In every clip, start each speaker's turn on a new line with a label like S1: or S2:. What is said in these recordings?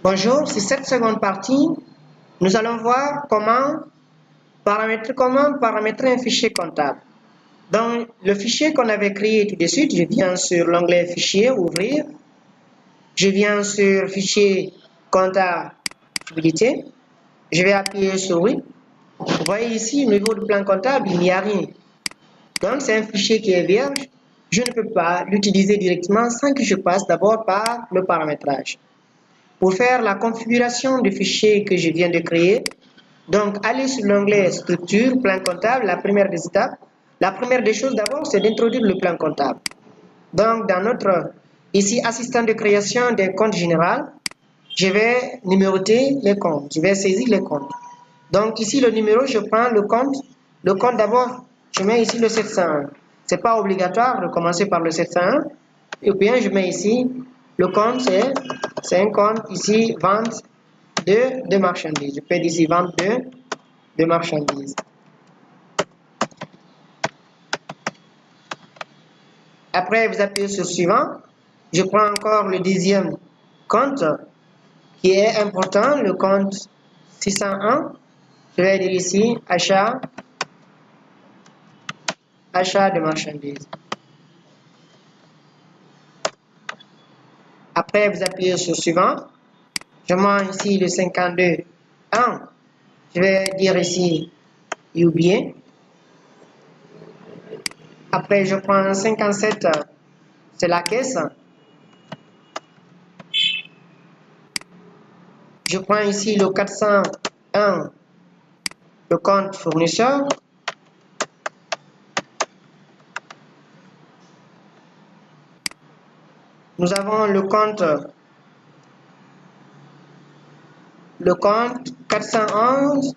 S1: Bonjour, c'est cette seconde partie. Nous allons voir comment paramétrer un fichier comptable. Dans le fichier qu'on avait créé tout de suite, je viens sur l'onglet Fichier, Ouvrir. Je viens sur Fichier, Comptabilité. Je vais appuyer sur Oui. Vous voyez ici, au niveau du plan comptable, il n'y a rien. Donc, c'est un fichier qui est vierge. Je ne peux pas l'utiliser directement sans que je passe d'abord par le paramétrage. Pour faire la configuration du fichier que je viens de créer, donc allez sur l'onglet Structure, Plan comptable, la première des étapes. La première des choses d'abord, c'est d'introduire le plan comptable. Donc, dans notre, ici, assistant de création des comptes général, je vais numéroter les comptes, je vais saisir les comptes. Donc, ici, le numéro, je prends le compte d'abord, je mets ici le 701. Ce n'est pas obligatoire de commencer par le 701. Et bien, je mets ici, le compte, c'est un compte, ici, vente de marchandises. Je peux dire ici, vente de marchandises. Après, vous appuyez sur suivant. Je prends encore le deuxième compte qui est important, le compte 601. Je vais dire ici achat de marchandises. Après, vous appuyez sur suivant. Je mets ici le 52 1. Je vais dire ici oublier. Après, je prends 57, c'est la caisse. Je prends ici le 401, le compte fournisseur. Nous avons le compte 411,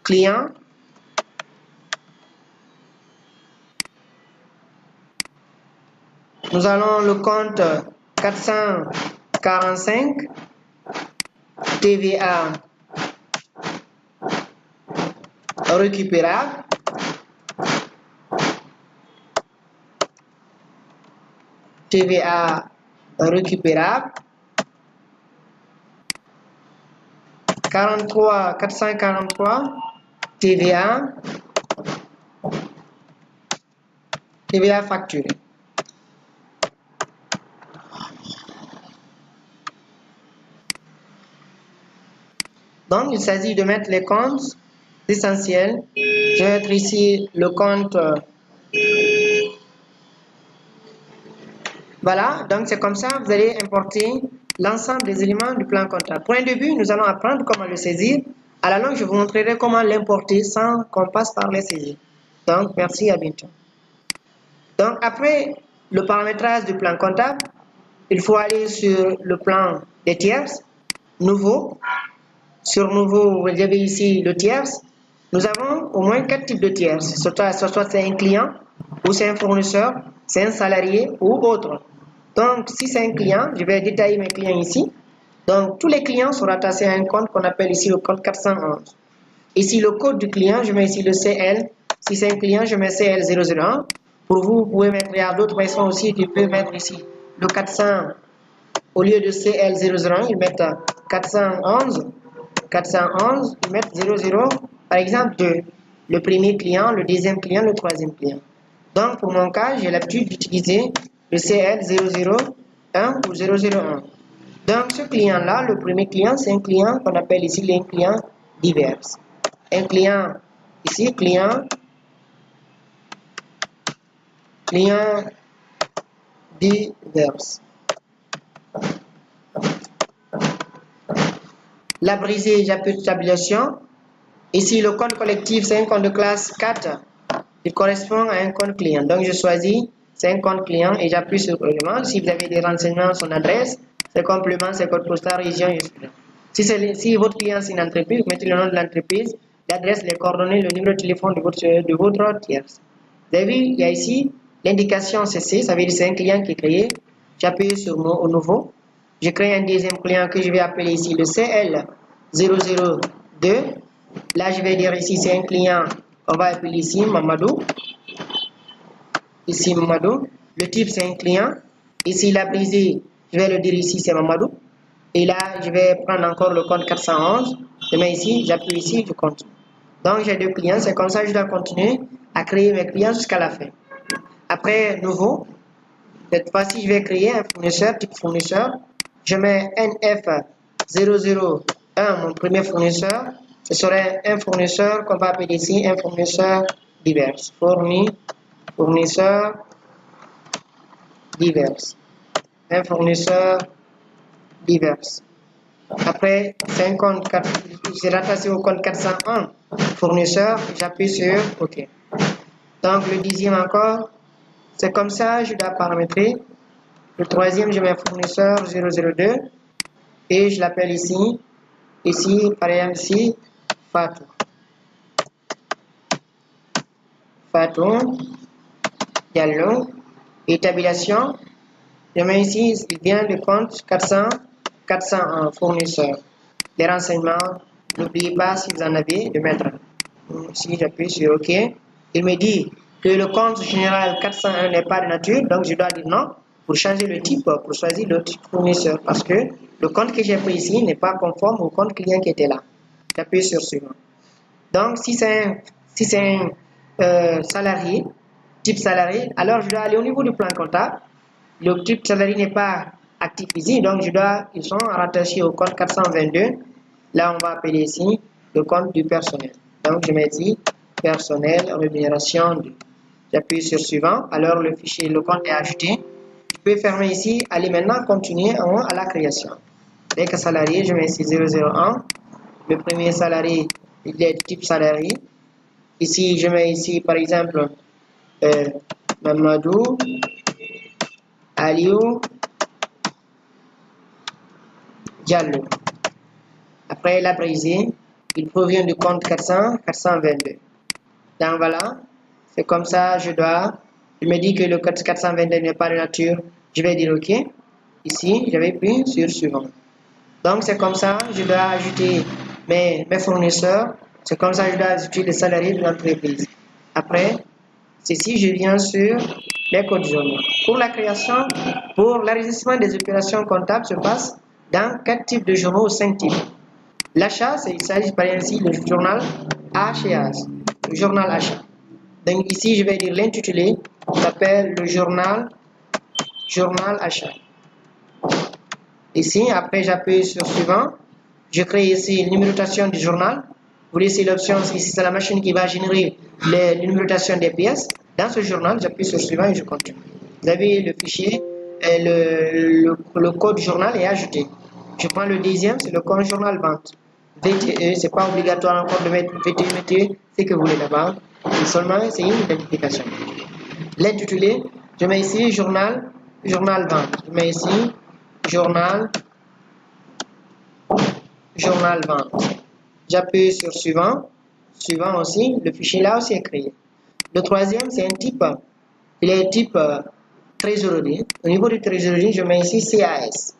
S1: client. Nous allons le compte 445, TVA récupérable. TVA récupérable. 443, TVA facturée. Donc, il s'agit de mettre les comptes essentiels. Je vais mettre ici le compte. Voilà, donc c'est comme ça, vous allez importer l'ensemble des éléments du plan comptable. Pour un début, nous allons apprendre comment le saisir. À la longue, je vous montrerai comment l'importer sans qu'on passe par les saisies. Donc, merci, à bientôt. Donc, après le paramétrage du plan comptable, il faut aller sur le plan des tierces, nouveau. Sur nouveau, vous avez ici le tierce. Nous avons au moins 4 types de tierces. Soit c'est un client, ou c'est un fournisseur, c'est un salarié ou autre. Donc, si c'est un client, je vais détailler mes clients ici. Donc, tous les clients sont rattachés à un compte qu'on appelle ici le compte 411. Ici, le code du client, je mets ici le CL. Si c'est un client, je mets CL001. Pour vous, vous pouvez mettre, il y a d'autres personnes aussi qui peuvent mettre ici le 400. Au lieu de CL001, ils mettent 411. 411, ils mettent 00, par exemple 2. Le premier client, le deuxième client, le troisième client. Donc, pour mon cas, j'ai l'habitude d'utiliser le CL001 ou 001. Donc, ce client-là, le premier client, c'est un client qu'on appelle ici les clients divers. Un client, ici, client divers. La brisée, j'appuie sur stabilisation. Ici, le compte collectif, c'est un compte de classe 4. Il correspond à un compte client. Donc, je choisis, c'est un compte client et j'appuie sur complément. Si vous avez des renseignements sur son adresse, c'est complément, c'est code postal, région, etc. Si votre client c'est une entreprise, vous mettez le nom de l'entreprise, l'adresse, les coordonnées, le numéro de téléphone de votre tierce. Vous avez vu, il y a ici l'indication CC, ça veut dire c'est un client qui est créé. J'appuie sur au nouveau. Je crée un deuxième client que je vais appeler ici le CL002. Là, je vais dire ici, c'est un client, on va appeler ici Mamadou. Ici Mamadou. Le type, c'est un client. Ici, la brisée, je vais le dire ici, c'est Mamadou. Et là, je vais prendre encore le compte 411. Je mets ici, j'appuie ici, je continue. Donc, j'ai 2 clients. C'est comme ça que je dois continuer à créer mes clients jusqu'à la fin. Après, nouveau. Cette fois-ci, je vais créer un fournisseur, type fournisseur. Je mets NF001, mon premier fournisseur. Ce serait un fournisseur qu'on va appeler ici un fournisseur divers. Fournisseur divers. Un fournisseur divers. Après, c'est un compte, j'ai rattaché au compte 401 fournisseur. J'appuie sur OK. Donc, le 10e encore. C'est comme ça, je dois paramétrer. Le 3e, je mets fournisseur 002 et je l'appelle ici, par exemple ici, Fatou, Diallo, établissement, je mets ici, il vient du compte 401 fournisseur. Les renseignements, n'oubliez pas si vous en avez de mettre. Si j'appuie sur OK, il me dit que le compte général 401 n'est pas de nature, donc je dois dire non pour changer le type, pour choisir le type fournisseur, parce que le compte que j'ai pris ici n'est pas conforme au compte client qui était là. J'appuie sur suivant. Donc, si c'est un salarié, type salarié, alors je dois aller au niveau du plan comptable. Le type salarié n'est pas actif ici, donc ils sont rattachés au compte 422. Là, on va appeler ici le compte du personnel. Donc, je mets ici personnel, rémunération 2. J'appuie sur suivant. Alors, le fichier, le compte est ajouté. Je peux fermer ici, aller maintenant continuer en haut à la création. Avec salarié, je mets ici 001. Le premier salarié, il est type salarié. Ici, je mets ici, par exemple, Mamadou, Aliou, Diallo. Après, la brisée, il provient du compte 422. Donc voilà, c'est comme ça, il me dit que le code 422 n'est pas de nature. Je vais dire OK. Ici, j'avais pris sur suivant. Donc c'est comme ça, je dois ajouter mes fournisseurs. C'est comme ça que je dois ajouter les salariés de l'entreprise. Après, ceci, je viens sur les codes journaux. Pour la création, pour l'enregistrement des opérations comptables se passe dans 4 types de journaux ou 5 types. L'achat, il s'agit par exemple ici le journal H&H, le journal achat. Donc ici, je vais dire l'intitulé, s'appelle le journal achat. Ici, après j'appuie sur suivant, je crée ici une numérotation du journal. Vous laissez l'option, ici c'est la machine qui va générer la numérotation des pièces. Dans ce journal, j'appuie sur suivant et je continue. Vous avez le fichier, le code journal est ajouté. Je prends le deuxième, c'est le code journal vente. VTE, c'est pas obligatoire encore de mettre VTE, mettez ce que vous voulez là-bas. Seulement, c'est une identification. L'intitulé, je mets ici journal vente. Je mets ici journal vente. J'appuie sur suivant. Suivant aussi, le fichier là aussi est créé. Le troisième, c'est un type. Il est type trésorerie. Au niveau du trésorerie, je mets ici CAS.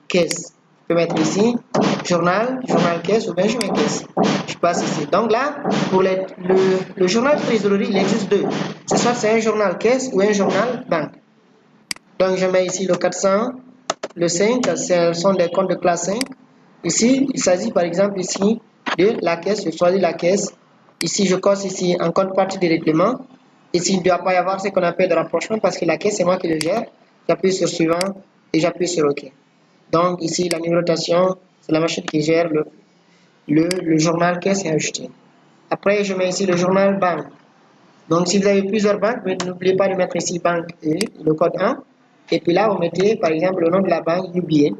S1: Caisse. Je peux mettre ici journal caisse ou bien je mets caisse. Je passe ici. Donc là, pour le journal trésorerie, il existe deux. Soit c'est un journal caisse ou un journal banque. Donc je mets ici le 400, le 5, ce sont des comptes de classe 5. Ici, il s'agit par exemple ici de la caisse. Je choisis la caisse. Ici, je coche ici en contrepartie des règlements. Ici, il ne doit pas y avoir ce qu'on appelle de rapprochement parce que la caisse, c'est moi qui le gère. J'appuie sur suivant et j'appuie sur OK. Donc ici, la numérotation, c'est la machine qui gère le journal caisse est ajouté. Après, je mets ici le journal banque. Donc si vous avez plusieurs banques, n'oubliez pas de mettre ici banque E, le code 1. Et puis là, vous mettez par exemple le nom de la banque UBA.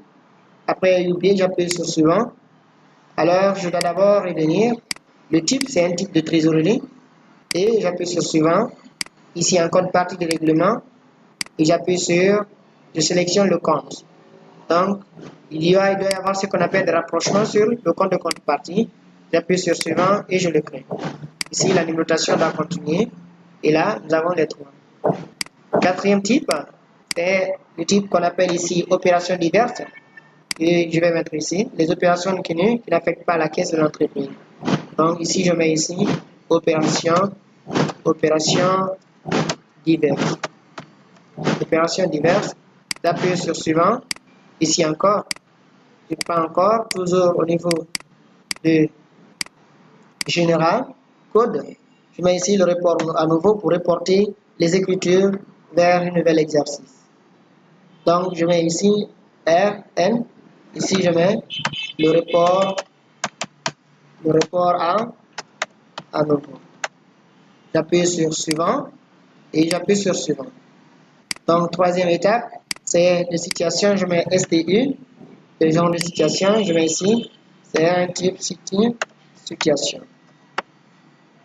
S1: Après UBA, j'appuie sur suivant. Alors, je dois d'abord revenir. Le type, c'est un type de trésorerie. Et j'appuie sur suivant. Ici, un code partie de règlement. Et j'appuie sur, je sélectionne le compte. Donc, il doit y avoir ce qu'on appelle des rapprochements sur le compte de contrepartie. J'appuie sur suivant et je le crée. Ici, la numérotation doit continuer. Et là, nous avons les trois. Quatrième type, c'est le type qu'on appelle ici opérations diverses. Et je vais mettre ici les opérations qui n'affectent pas la caisse de l'entreprise. Donc, ici, je mets ici opérations diverses. Opérations diverses. J'appuie sur suivant. Ici encore, Je prends encore, toujours au niveau de général, code. Je mets ici le report à nouveau pour reporter les écritures vers un nouvel exercice. Donc, je mets ici RN. Ici, je mets le report à nouveau. J'appuie sur suivant et j'appuie sur suivant. Donc, troisième étape, c'est de situation, je mets STU. Le genre de situation, je mets ici, c'est un type situation.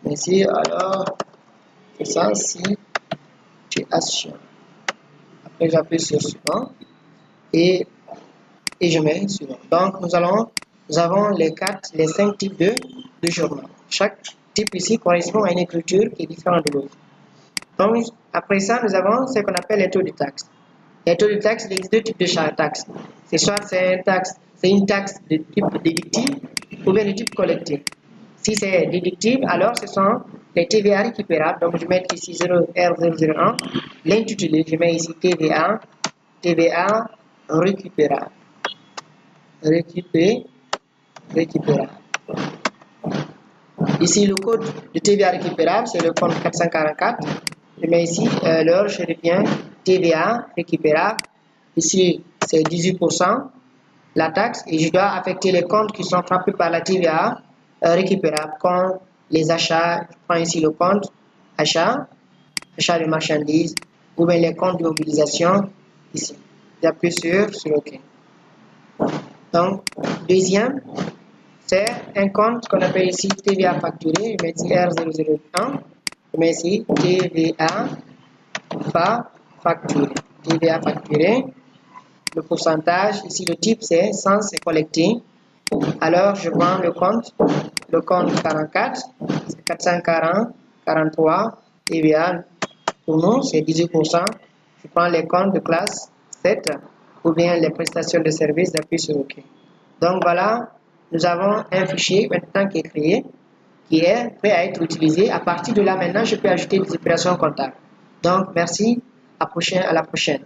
S1: Ici, alors, c'est ça, situation. Après, j'appuie sur suivant et je mets suivant. Donc, nous avons les 5 types de journal. Chaque type ici correspond à une écriture qui est différente de l'autre. Donc, après ça, nous avons ce qu'on appelle les taux de taxe. Les taux de taxe, il existe deux types de taxes. C'est soit c'est une taxe de type déductible ou bien de type collectif. Si c'est déductible, alors ce sont les TVA récupérables. Donc, je vais mettre ici 0R001. L'intitulé, je mets ici TVA récupérable. Récupérable. Ici, le code de TVA récupérable, c'est le code 444. Je mets ici l'heure, je reviens TVA récupérable. Ici, c'est 18% la taxe et je dois affecter les comptes qui sont frappés par la TVA récupérable, comme les achats. Je prends ici le compte achat de marchandises ou bien les comptes de mobilisation ici. J'appuie sur OK. Donc, deuxième, c'est un compte qu'on appelle ici TVA facturé. Je mets ici R001. Je mets ici TVA facturé. TVA facturé. Le pourcentage, ici le type c'est 100, c'est collecté. Alors, je prends le compte 44, c'est 440, 43, TVA. Pour nous, c'est 18%. Je prends les comptes de classe 7 ou bien les prestations de services, j'appuie sur OK. Donc voilà, nous avons un fichier maintenant qui est créé, qui est prêt à être utilisé. À partir de là, maintenant, je peux ajouter des opérations comptables. Donc, merci, à la prochaine.